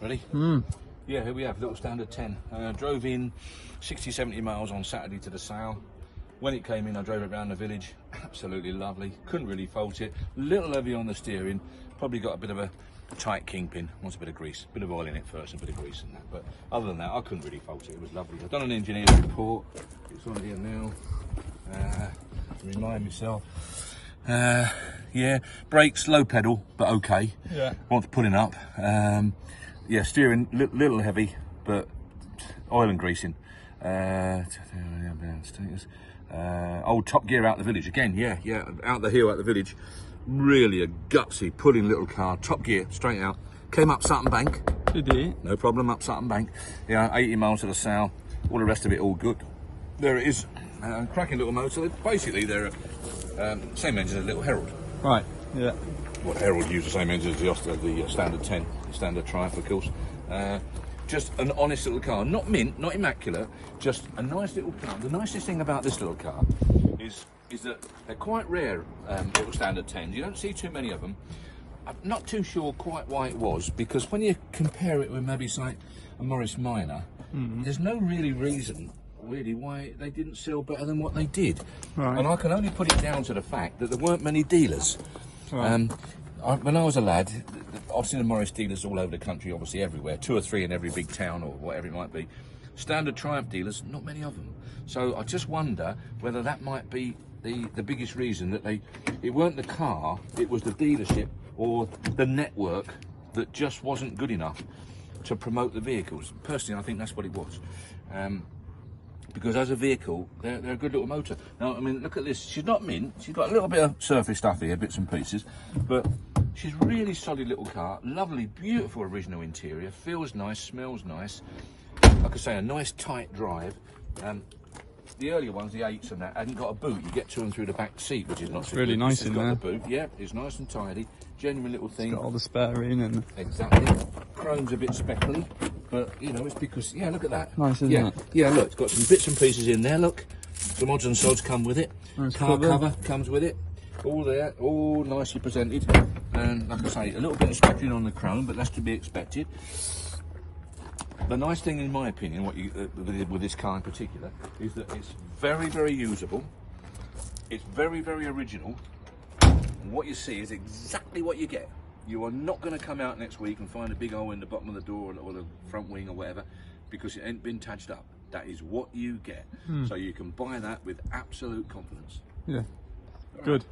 Ready? Yeah, here we have little standard 10. Drove in 60, 70 miles on Saturday to the sale. When it came in, I drove it around the village. Absolutely lovely. Couldn't really fault it. Little heavy on the steering. Probably got a bit of a tight kingpin. Wants a bit of grease. A bit of oil in it first, a bit of grease and that. But other than that, I couldn't really fault it. It was lovely. I've done an engineering report. It's on here now. Remind myself. Yeah, brakes, low pedal, but okay. Yeah. Wants putting up. Yeah, steering, little heavy, but oil and greasing. Old top gear out the village again. Yeah, out the hill, out the village. Really a gutsy, pulling little car. Top gear, straight out. Came up Sutton Bank. Did he? No problem, up Sutton Bank. Yeah, 80 miles to the south. All the rest of it, all good. There it is. Cracking little motor. Basically, they're same engine as a little Herald. Right. Yeah. Well, Herald used the same engine as the standard 10, the standard Triumph, of course. Just an honest little car, not mint, not immaculate, just a nice little car. The nicest thing about this little car is that they're quite rare, little standard 10s. You don't see too many of them. I'm not too sure quite why it was, because when you compare it with maybe like a Morris Minor, there's no really reason why they didn't sell better than what they did. Right. And I can only put it down to the fact that there weren't many dealers. Right. When I was a lad, I've seen the Morris dealers all over the country, obviously everywhere, 2 or 3 in every big town or whatever it might be. Standard Triumph dealers, not many of them. So I just wonder whether that might be the biggest reason that it weren't the car, it was the dealership or the network that just wasn't good enough to promote the vehicles. Personally, I think that's what it was. Because as a vehicle, they're a good little motor. Now, I mean, look at this. She's not mint. She's got a little bit of surface stuff here, bits and pieces. But she's really solid little car. Lovely, beautiful original interior. Feels nice, smells nice. Like I say, a nice tight drive. The earlier ones, the 8s and that, hadn't got a boot. You get to them through the back seat, which is not so really good. nice This in has there. got the boot. Yeah, it's nice and tidy. Genuine little thing. It's got all the spare in and... Exactly. Chrome's a bit speckly, but you know, it's because, yeah, look at that. Nice, isn't it? Yeah, look, it's got some bits and pieces in there, look. Some odds and sods come with it. Nice Car cover. cover comes with it. All there, all nicely presented. And like I say, a little bit of speckling on the chrome, but that's to be expected. The nice thing, in my opinion, with this car in particular, is that it's very, very usable. It's very, very original. And what you see is exactly what you get. You are not going to come out next week and find a big hole in the bottom of the door or the front wing or whatever, because it ain't been touched up. That is what you get. So you can buy that with absolute confidence. Yeah. Good.